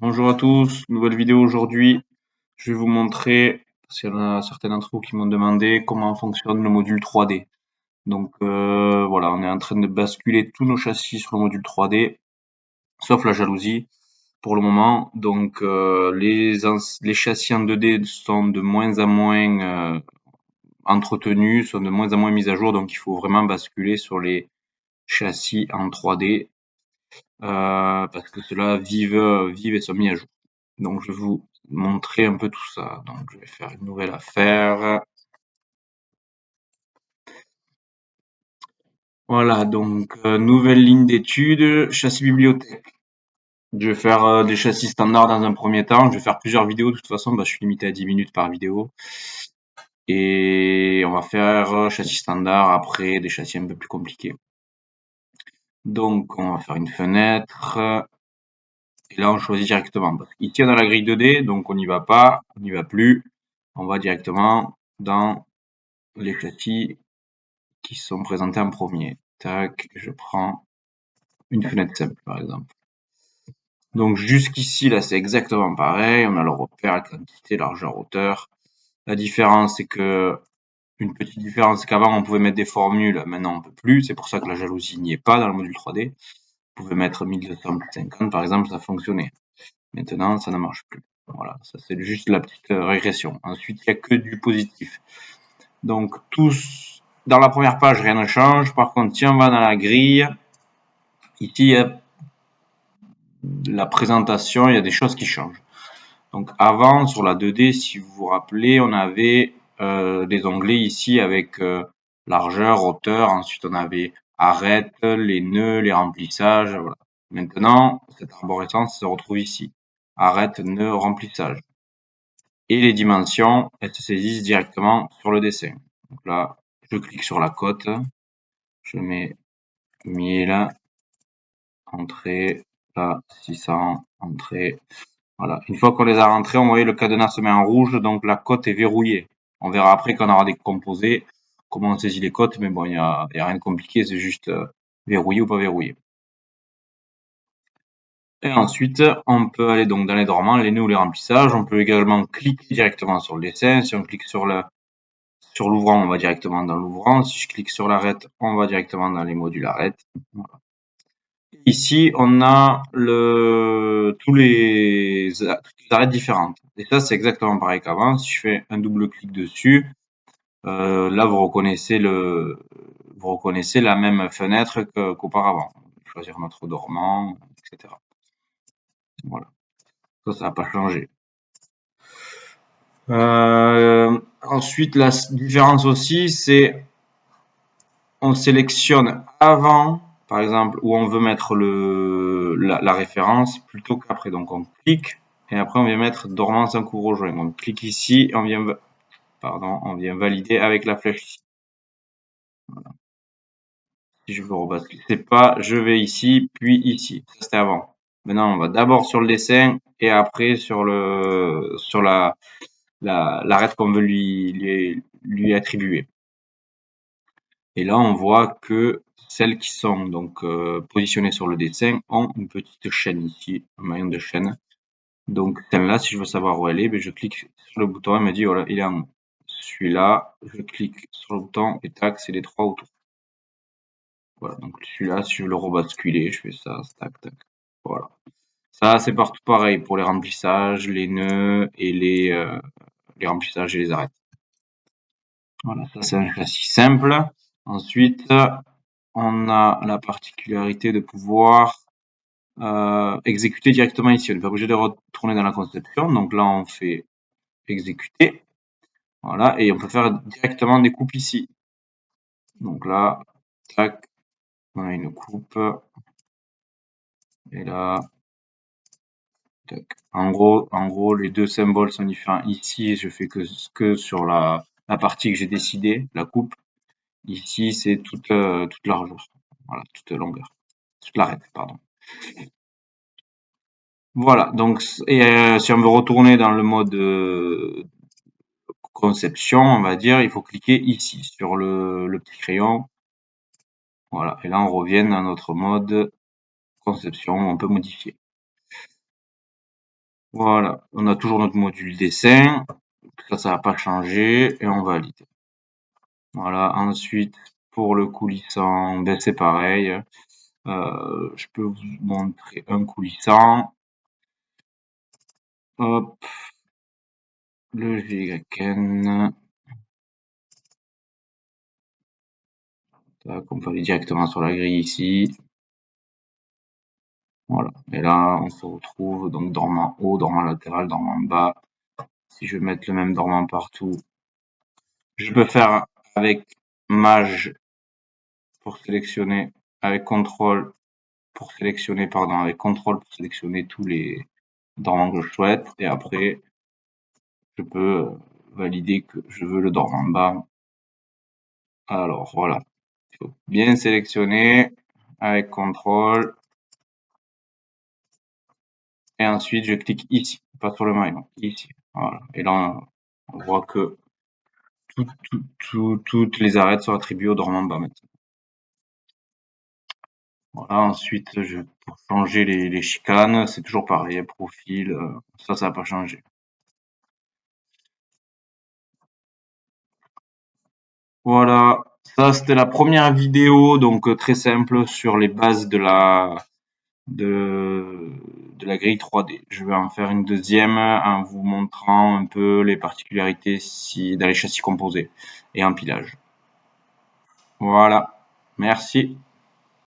Bonjour à tous, nouvelle vidéo aujourd'hui. Je vais vous montrer, parce qu'il y en a certains d'entre vous qui m'ont demandé comment fonctionne le module 3D. Donc voilà, on est en train de basculer tous nos châssis sur le module 3D, sauf la jalousie pour le moment. Donc les châssis en 2D sont de moins en moins entretenus, sont de moins en moins mis à jour, donc il faut vraiment basculer sur les châssis en 3D parce que ceux-là vivent et sont mis à jour. Donc je vais vous montrer un peu tout ça. Donc je vais faire une nouvelle affaire. Voilà, donc nouvelle ligne d'études, châssis bibliothèque. Je vais faire des châssis standards dans un premier temps. Je vais faire plusieurs vidéos de toute façon, je suis limité à 10 minutes par vidéo. Et on va faire châssis standard, après des châssis un peu plus compliqués. Donc on va faire une fenêtre. Et là on choisit directement. Parce qu'ici on a la grille 2D, donc on n'y va pas, on n'y va plus. On va directement dans les châssis qui sont présentés en premier. Tac, je prends une fenêtre simple par exemple. Donc jusqu'ici là c'est exactement pareil, on a le repère, la quantité, largeur, hauteur. La différence c'est que une petite différence c'est qu'avant on pouvait mettre des formules, maintenant on peut plus, c'est pour ça que la jalousie n'y est pas dans le module 3D. Vous pouvez mettre 1250 par exemple, ça fonctionnait. Maintenant ça ne marche plus. Voilà, ça c'est juste la petite régression. Ensuite il n'y a que du positif. Donc tous dans la première page rien ne change, par contre si on va dans la grille, ici il y a la présentation, il y a des choses qui changent. Donc avant, sur la 2D, si vous vous rappelez, on avait des onglets ici avec largeur, hauteur, ensuite on avait arête, les nœuds, les remplissages, voilà. Maintenant, cette arborescence se retrouve ici. Arête, nœud, remplissage. Et les dimensions, elles se saisissent directement sur le dessin. Donc là, je clique sur la cote, je mets 1000, entrée, là, 600, entrée. Voilà. Une fois qu'on les a rentrés, on voit le cadenas se met en rouge, donc la cote est verrouillée. On verra après qu'on aura des composés, comment on saisit les cotes, mais bon, il y a rien de compliqué, c'est juste verrouillé ou pas verrouillé. Et ensuite, on peut aller donc dans les dormants, les nœuds ou les remplissages. On peut également cliquer directement sur le dessin. Si on clique sur l'ouvrant, on va directement dans l'ouvrant. Si je clique sur l'arête, on va directement dans les modules arête. Voilà. Ici, on a toutes les arêtes différentes. Et ça, c'est exactement pareil qu'avant. Si je fais un double clic dessus, là, vous reconnaissez la même fenêtre qu'auparavant. Choisir notre dormant, etc. Voilà. Ça n'a pas changé. Ensuite, la différence aussi, c'est on sélectionne avant, par exemple, où on veut mettre la référence plutôt qu'après. Donc on clique et après on vient mettre dormance en couvre-joint. On clique ici et on vient valider avec la flèche ici. Voilà. Si je veux rebasculer, c'est pas je vais ici puis ici. Ça c'était avant. Maintenant on va d'abord sur le dessin et après sur l'arête qu'on veut lui attribuer. Et là, on voit que celles qui sont donc positionnées sur le dessin ont une petite chaîne ici, un maillon de chaîne. Donc celle-là, si je veux savoir où elle est, je clique sur le bouton, elle me dit voilà, il est en haut. Celui-là, je clique sur le bouton et tac, c'est les trois autour. Voilà, donc celui-là, si je veux le rebasculer, je fais ça, tac, tac. Voilà. Ça, c'est partout pareil pour les remplissages, les nœuds et les remplissages et les arêtes. Voilà, ça c'est un châssis simple. Ensuite, on a la particularité de pouvoir exécuter directement ici. On n'est pas obligé de retourner dans la conception. Donc là, on fait exécuter. Voilà, et on peut faire directement des coupes ici. Donc là, tac, on a une coupe. Et là, tac. En gros, les deux symboles sont différents. Ici, je fais que sur la partie que j'ai décidé, la coupe. Ici, c'est toute largeur. Voilà, toute longueur. Toute l'arête, pardon. Voilà, donc si on veut retourner dans le mode conception, on va dire, il faut cliquer ici sur le petit crayon. Voilà, et là on revient dans notre mode conception, on peut modifier. Voilà, on a toujours notre module dessin. Ça va pas changer et on valide. Voilà, ensuite, pour le coulissant, ben c'est pareil. Je peux vous montrer un coulissant. Hop, le GYN. Tac, on peut aller directement sur la grille ici. Voilà. Et là, on se retrouve donc dormant haut, dormant latéral, dormant bas. Si je veux mettre le même dormant partout, je peux faire avec Maj pour sélectionner, avec CTRL pour sélectionner, pardon, avec CTRL pour sélectionner tous les dormants que je souhaite. Et après, je peux valider que je veux le dormant bas. Alors voilà, il faut bien sélectionner avec CTRL. Et ensuite, je clique ici, pas sur le maillon, ici. Voilà. Et là, on voit que toutes les arêtes sont attribuées au dormant bas maintenant. Voilà, ensuite, pour changer les chicanes, c'est toujours pareil, profil, ça va pas changer. Voilà, ça c'était la première vidéo, donc très simple sur les bases de, de la grille 3D. Je vais en faire une deuxième en vous montrant un peu les particularités dans les châssis composés et empilage. Voilà, merci.